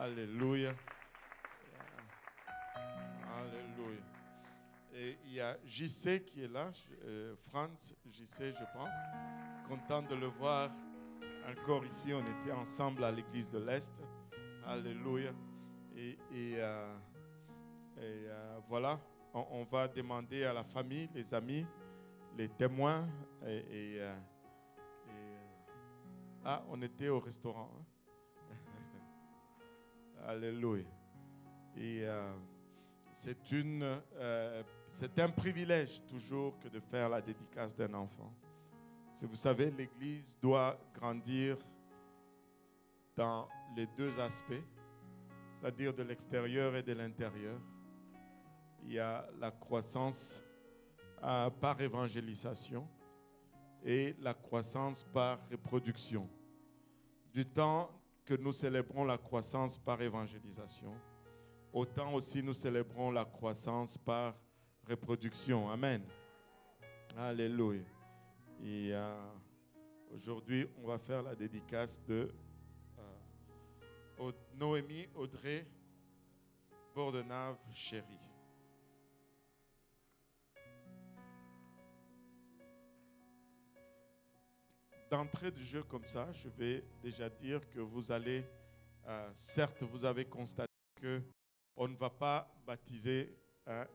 Alléluia. Alléluia. Et il y a JC qui est là, Franz JC, je pense. Content de le voir encore ici. On était ensemble à l'église de l'Est. Alléluia. Voilà, on va demander à la famille, les amis, les témoins. On était au restaurant. Hein? Alléluia. Et c'est un privilège toujours que de faire la dédicace d'un enfant. Si vous savez, l'Église doit grandir dans les deux aspects, c'est-à-dire de l'extérieur et de l'intérieur. Il y a la croissance par évangélisation et la croissance par reproduction. Du temps que nous célébrons la croissance par évangélisation, autant aussi nous célébrons la croissance par reproduction. Amen. Alléluia. Et aujourd'hui, on va faire la dédicace de Noémie Audrey Bordenave Chérie. D'entrée de jeu comme ça, je vais déjà dire que vous allez, certes, vous avez constaté qu'on ne va pas baptiser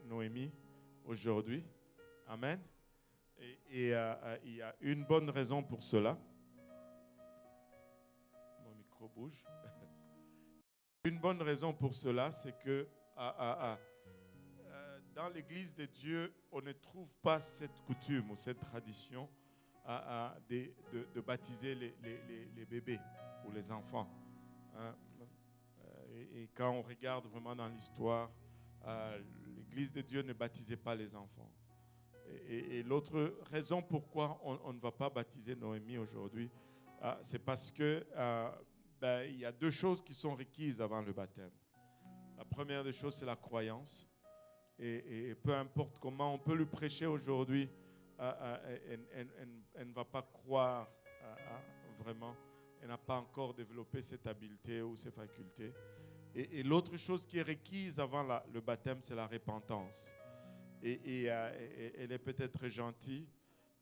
Noémie aujourd'hui. Amen. Et il y a une bonne raison pour cela. Mon micro bouge. Une bonne raison pour cela, c'est que dans l'Église de Dieu, on ne trouve pas cette coutume ou cette tradition de baptiser les bébés ou les enfants. Et quand on regarde vraiment dans l'histoire, l'Église de Dieu ne baptisait pas les enfants. Et l'autre raison pourquoi on ne va pas baptiser Noémie aujourd'hui, c'est parce que il y a deux choses qui sont requises avant le baptême. La première des choses, c'est la croyance. Et peu importe comment on peut lui prêcher aujourd'hui, elle ne va pas croire vraiment. Elle n'a pas encore développé cette habileté ou ces facultés. Et l'autre chose qui est requise avant le baptême, c'est la repentance. Et elle est peut-être gentille,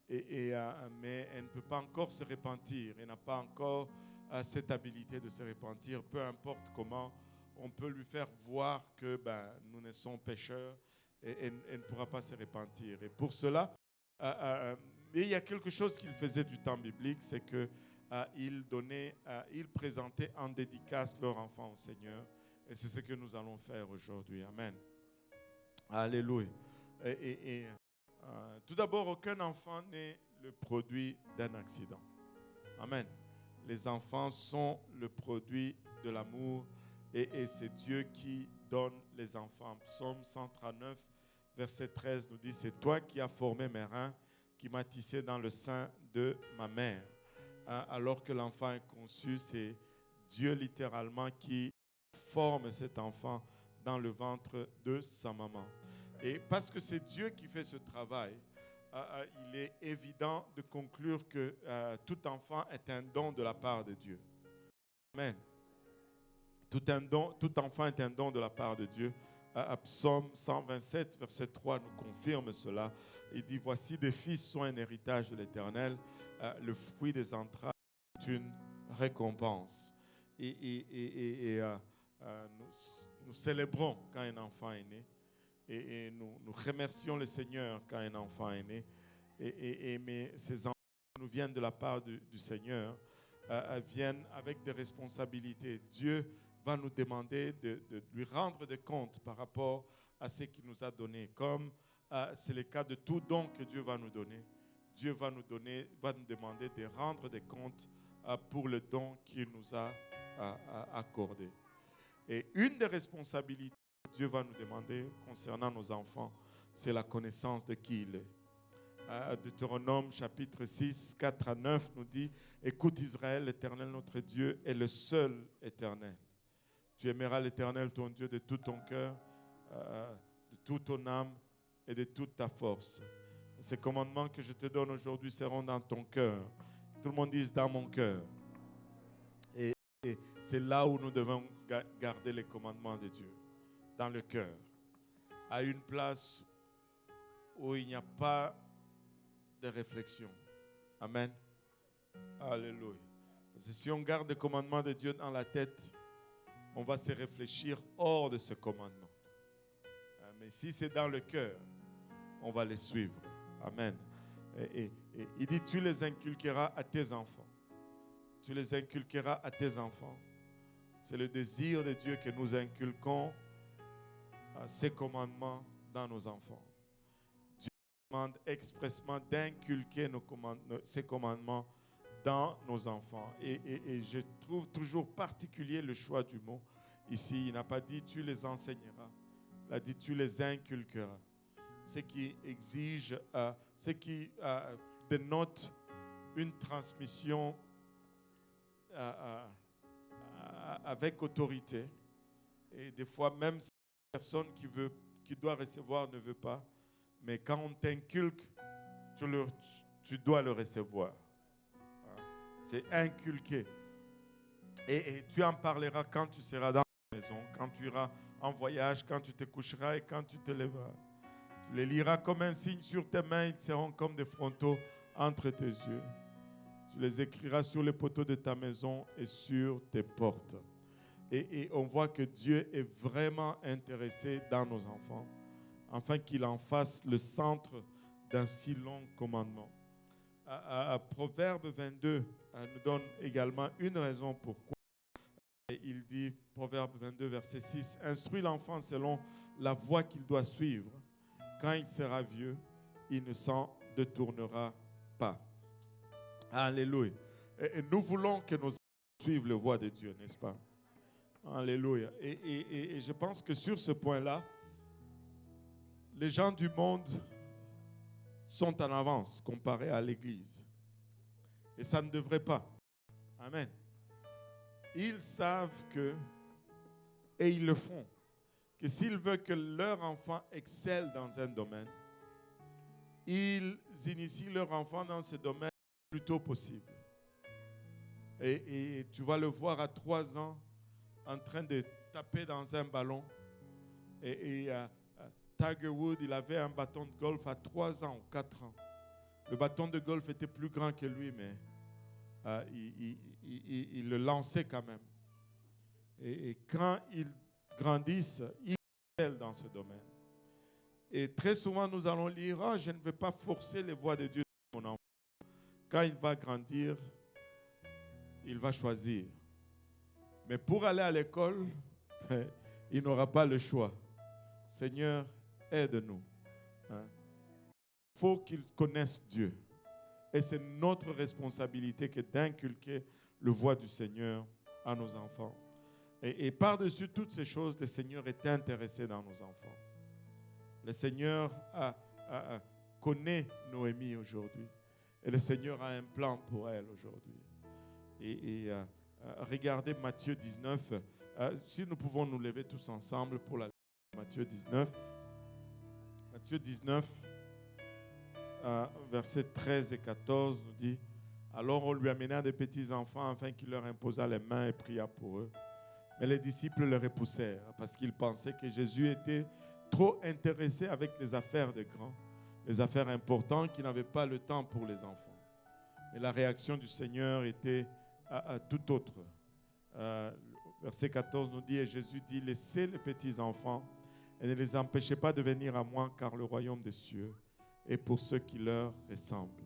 mais elle ne peut pas encore se repentir. Elle n'a pas encore cette habilité de se repentir. Peu importe comment on peut lui faire voir que nous ne sommes pécheurs, et elle ne pourra pas se repentir. Et pour cela, mais il y a quelque chose qu'il faisait du temps biblique, c'est qu'ils présentaient en dédicace leur enfant au Seigneur. Et c'est ce que nous allons faire aujourd'hui. Amen. Alléluia. Tout d'abord, aucun enfant n'est le produit d'un accident. Amen. Les enfants sont le produit de l'amour et c'est Dieu qui donne les enfants. Psaume 139, verset 13 nous dit, c'est toi qui as formé mes reins, qui m'as tissé dans le sein de ma mère. Alors que l'enfant est conçu, c'est Dieu littéralement qui forme cet enfant dans le ventre de sa maman. Et parce que c'est Dieu qui fait ce travail, il est évident de conclure que tout enfant est un don de la part de Dieu. Amen. Tout enfant est un don de la part de Dieu. Psaume 127, verset 3 nous confirme cela. Il dit, voici des fils sont un héritage de l'Éternel, le fruit des entrailles est une récompense. Nous célébrons quand un enfant est né. Et nous remercions le Seigneur quand un enfant est né. Mais ces enfants nous viennent de la part du Seigneur, viennent avec des responsabilités. Dieu va nous demander de lui rendre des comptes par rapport à ce qu'il nous a donné. Comme c'est le cas de tout don que Dieu va nous donner. Dieu va nous demander de rendre des comptes pour le don qu'il nous a accordé. Et une des responsabilités que Dieu va nous demander concernant nos enfants, c'est la connaissance de qui il est. Deutéronome chapitre 6, 4 à 9 nous dit, écoute Israël, l'Éternel notre Dieu est le seul éternel. Tu aimeras l'Éternel ton Dieu de tout ton cœur, de toute ton âme et de toute ta force. Ces commandements que je te donne aujourd'hui seront dans ton cœur. Tout le monde dise dans mon cœur. Et c'est là où nous devons garder les commandements de Dieu, dans le cœur, à une place où il n'y a pas de réflexion. Amen. Alléluia. Parce que si on garde les commandements de Dieu dans la tête, on va se réfléchir hors de ce commandement. Mais si c'est dans le cœur, on va les suivre. Amen. Et il dit, tu les inculqueras à tes enfants. Tu les inculqueras à tes enfants. C'est le désir de Dieu que nous inculquons ces commandements dans nos enfants. Dieu demande expressement d'inculquer ces commandements dans nos enfants. Et je trouve toujours particulier le choix du mot. Ici, il n'a pas dit tu les enseigneras. Il a dit tu les inculqueras. Ce qui exige, ce qui dénote une transmission avec autorité. Et des fois, même si la personne qui doit recevoir ne veut pas, mais quand on t'inculque, tu dois le recevoir. C'est inculqué. Et tu en parleras quand tu seras dans la maison, quand tu iras en voyage, quand tu te coucheras et quand tu te lèveras. Tu les liras comme un signe sur tes mains, ils seront comme des frontaux entre tes yeux. Tu les écriras sur les poteaux de ta maison et sur tes portes. Et on voit que Dieu est vraiment intéressé dans nos enfants, afin qu'il en fasse le centre d'un si long commandement. Proverbe 22 nous donne également une raison pourquoi. Et il dit, Proverbe 22, verset 6, « Instruis l'enfant selon la voie qu'il doit suivre. Quand il sera vieux, il ne s'en détournera pas. » Alléluia. Et nous voulons que nos enfants suivent la voie de Dieu, n'est-ce pas? Alléluia. Et je pense que sur ce point-là, les gens du monde sont en avance comparés à l'Église. Et ça ne devrait pas. Amen. Ils savent que, et ils le font, que s'ils veulent que leur enfant excelle dans un domaine, ils initient leur enfant dans ce domaine le plus tôt possible. Et tu vas le voir à 3 ans en train de taper dans un ballon. Tiger Woods, il avait un bâton de golf à 3 ans ou 4 ans. Le bâton de golf était plus grand que lui, mais il le lançait quand même. Et quand ils grandissent, ils excellent dans ce domaine. Et très souvent, nous allons lire, « je ne vais pas forcer les voies de Dieu sur mon enfant. » Quand il va grandir, il va choisir. Mais pour aller à l'école, il n'aura pas le choix. Seigneur, aide-nous. Il faut qu'ils connaissent Dieu. Et c'est notre responsabilité que d'inculquer le voie du Seigneur à nos enfants. Et par-dessus toutes ces choses, le Seigneur est intéressé dans nos enfants. Le Seigneur connaît Noémie aujourd'hui. Et le Seigneur a un plan pour elle aujourd'hui. Regardez Matthieu 19. Si nous pouvons nous lever tous ensemble pour la lecture de Matthieu 19. Matthieu 19, versets 13 et 14 nous dit, « Alors on lui amena des petits enfants afin qu'il leur imposa les mains et pria pour eux. Mais les disciples le repoussèrent parce qu'ils pensaient que Jésus était trop intéressé avec les affaires des grands, les affaires importantes, qu'il n'avait pas le temps pour les enfants. » Mais la réaction du Seigneur était tout autre. Verset 14 nous dit, « Et Jésus dit, laissez les petits enfants et ne les empêchez pas de venir à moi, car le royaume des cieux est pour ceux qui leur ressemblent. »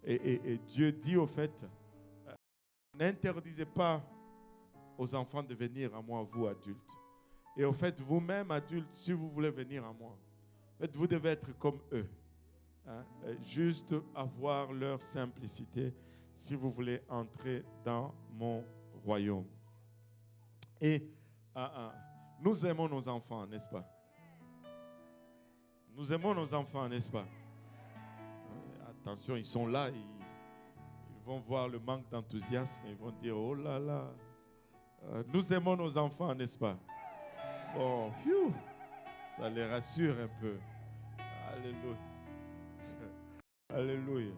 Et Dieu dit au fait, n'interdisez pas aux enfants de venir à moi, vous adultes. Et au fait, vous-même adultes, si vous voulez venir à moi, en fait, vous devez être comme eux. Juste avoir leur simplicité si vous voulez entrer dans mon royaume. Et nous aimons nos enfants, n'est-ce pas? Nous aimons nos enfants, n'est-ce pas? Attention, ils sont là, ils vont voir le manque d'enthousiasme, ils vont dire, oh là là. Nous aimons nos enfants, n'est-ce pas? Bon, phew, ça les rassure un peu. Alléluia. Alléluia.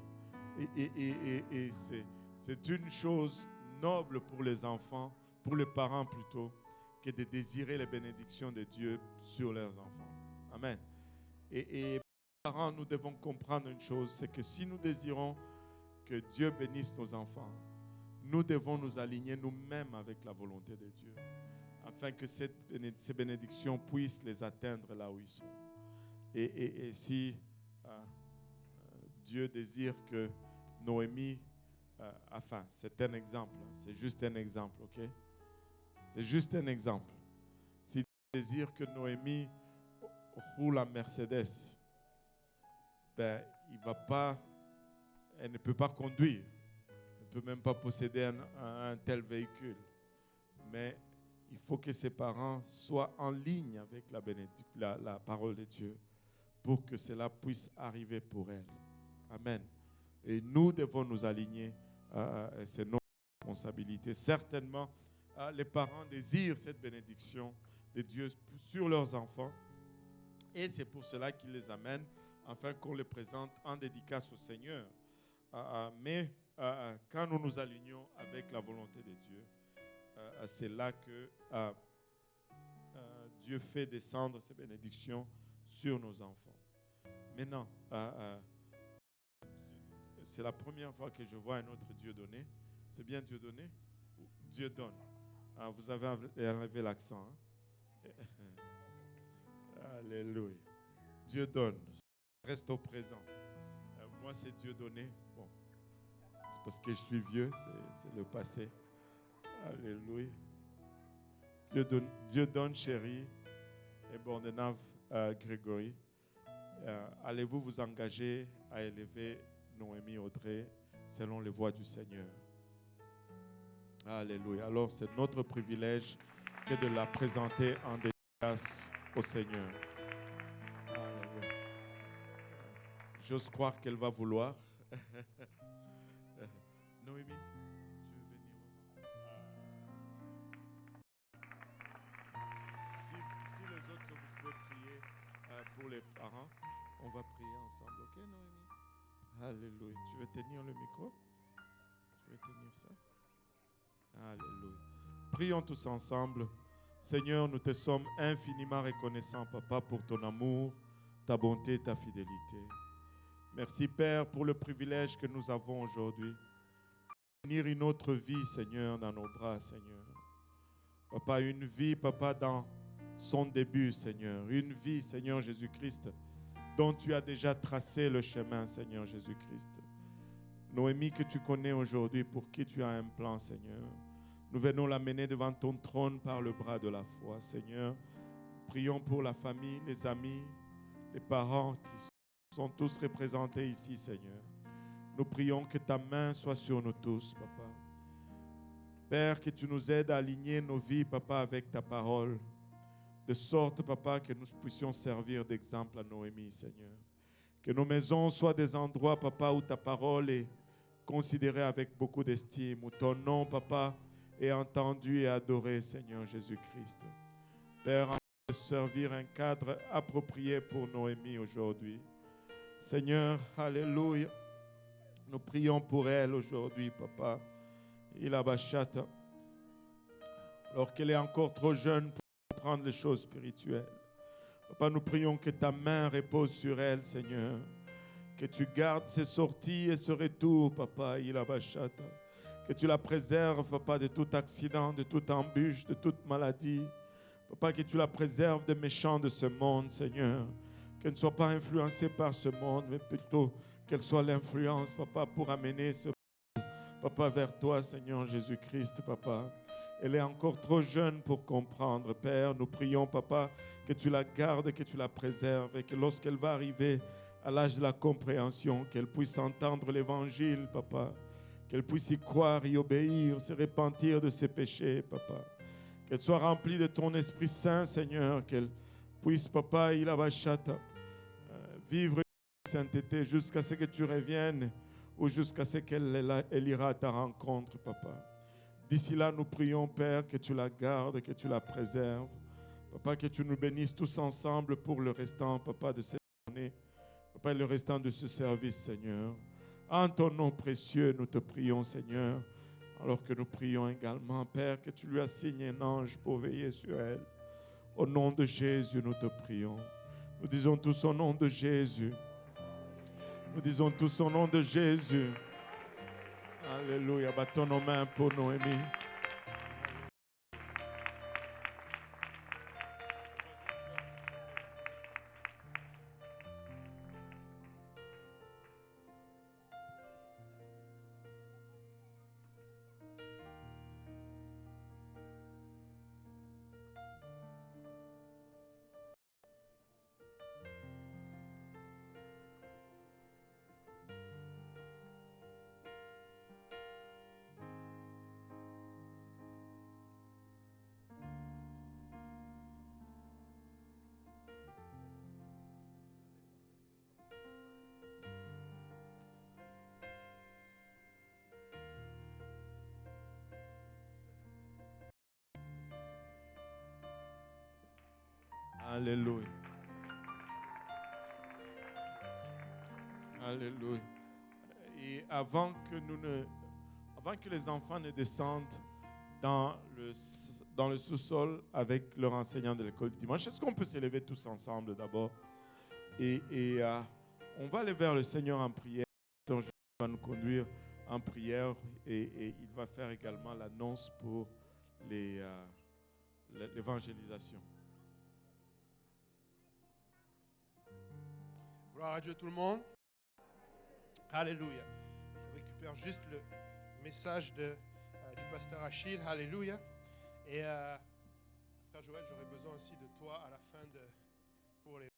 Et c'est une chose noble pour les enfants pour les parents plutôt, que de désirer les bénédictions de Dieu sur leurs enfants. Amen. Et parents, nous devons comprendre une chose, c'est que si nous désirons que Dieu bénisse nos enfants, nous devons nous aligner nous-mêmes avec la volonté de Dieu, afin que ces bénédictions puissent les atteindre là où ils sont. Et si Dieu désire que Noémie, enfin, c'est un exemple, c'est juste un exemple, ok? C'est juste un exemple. Si Dieu désire que Noémie roule en Mercedes, ben, elle ne peut pas conduire, elle ne peut même pas posséder un tel véhicule. Mais il faut que ses parents soient en ligne avec la parole de Dieu pour que cela puisse arriver pour elle. Amen. Et nous devons nous aligner, c'est notre responsabilité. Certainement, les parents désirent cette bénédiction de Dieu sur leurs enfants et c'est pour cela qu'ils les amènent afin qu'on les présente en dédicace au Seigneur. Mais quand nous nous alignons avec la volonté de Dieu, c'est là que Dieu fait descendre ses bénédictions sur nos enfants. Maintenant, c'est la première fois que je vois un autre Dieu donné. C'est bien Dieu donné? Dieu donne. Vous avez enlevé l'accent. Hein? Alléluia. Dieu donne. Reste au présent. Moi, c'est Dieu donné. Bon, c'est parce que je suis vieux, c'est le passé. Alléluia. Dieu donne, chérie, et Bordenave Grégory. Allez-vous vous engager à élever Noémie Audrey selon les voies du Seigneur? Alléluia. Alors, c'est notre privilège que de la présenter en dédicace au Seigneur. Alléluia. J'ose croire qu'elle va vouloir. Noémie, tu veux venir? Si les autres, vous pouvez prier pour les parents, on va prier ensemble. Ok, Noémie? Alléluia. Tu veux tenir le micro? Tu veux tenir ça? Alléluia. Prions tous ensemble. Seigneur, nous te sommes infiniment reconnaissants, Papa, pour ton amour, ta bonté, ta fidélité. Merci, Père, pour le privilège que nous avons aujourd'hui. Unir une autre vie, Seigneur, dans nos bras, Seigneur. Papa, une vie, Papa, dans son début, Seigneur. Une vie, Seigneur Jésus-Christ, dont tu as déjà tracé le chemin, Seigneur Jésus-Christ. Noémie que tu connais aujourd'hui, pour qui tu as un plan, Seigneur. Nous venons l'amener devant ton trône par le bras de la foi, Seigneur. Prions pour la famille, les amis, les parents qui sont tous représentés ici, Seigneur. Nous prions que ta main soit sur nous tous, Papa. Père, que tu nous aides à aligner nos vies, Papa, avec ta parole. De sorte, Papa, que nous puissions servir d'exemple à Noémie, Seigneur. Que nos maisons soient des endroits, Papa, où ta parole est considérée avec beaucoup d'estime, où ton nom, Papa, est entendu et adoré, Seigneur Jésus-Christ. Père, en train de servir un cadre approprié pour Noémie aujourd'hui. Seigneur, alléluia. Nous prions pour elle aujourd'hui, Papa. Ilabashata. Alors qu'elle est encore trop jeune pour comprendre les choses spirituelles. Papa, nous prions que ta main repose sur elle, Seigneur. Que tu gardes ses sorties et ce retour, Papa. Ilabashata. Que tu la préserves, Papa, de tout accident, de toute embûche, de toute maladie. Papa, que tu la préserves des méchants de ce monde, Seigneur. Qu'elle ne soit pas influencée par ce monde, mais plutôt qu'elle soit l'influence, Papa, pour amener ce monde, Papa, vers toi, Seigneur Jésus-Christ, Papa. Elle est encore trop jeune pour comprendre, Père. Nous prions, Papa, que tu la gardes, que tu la préserves et que lorsqu'elle va arriver à l'âge de la compréhension, qu'elle puisse entendre l'évangile, Papa. Qu'elle puisse y croire, y obéir, se repentir de ses péchés, Papa. Qu'elle soit remplie de ton Esprit Saint, Seigneur. Qu'elle puisse, Papa, vivre une sainteté jusqu'à ce que tu reviennes ou jusqu'à ce qu'elle ira à ta rencontre, Papa. D'ici là, nous prions, Père, que tu la gardes, que tu la préserves. Papa, que tu nous bénisses tous ensemble pour le restant, Papa, de cette journée. Papa, le restant de ce service, Seigneur. En ton nom précieux, nous te prions, Seigneur, Alors que nous prions également, Père, que tu lui assignes un ange pour veiller sur elle. Au nom de Jésus, nous te prions. Nous disons tous au nom de Jésus. Nous disons tous au nom de Jésus. Alléluia. Battons nos mains pour Noémie. Alléluia. Alléluia. Et avant que les enfants ne descendent dans le sous-sol avec leur enseignant de l'école du dimanche, est-ce qu'on peut s'élever tous ensemble d'abord? Et on va aller vers le Seigneur en prière. Il va nous conduire en prière et il va faire également l'annonce pour l'évangélisation. Gloire à Dieu tout le monde. Alléluia. Je récupère juste le message du pasteur Achille. Alléluia. Et frère Joël, j'aurais besoin aussi de toi à la fin pour les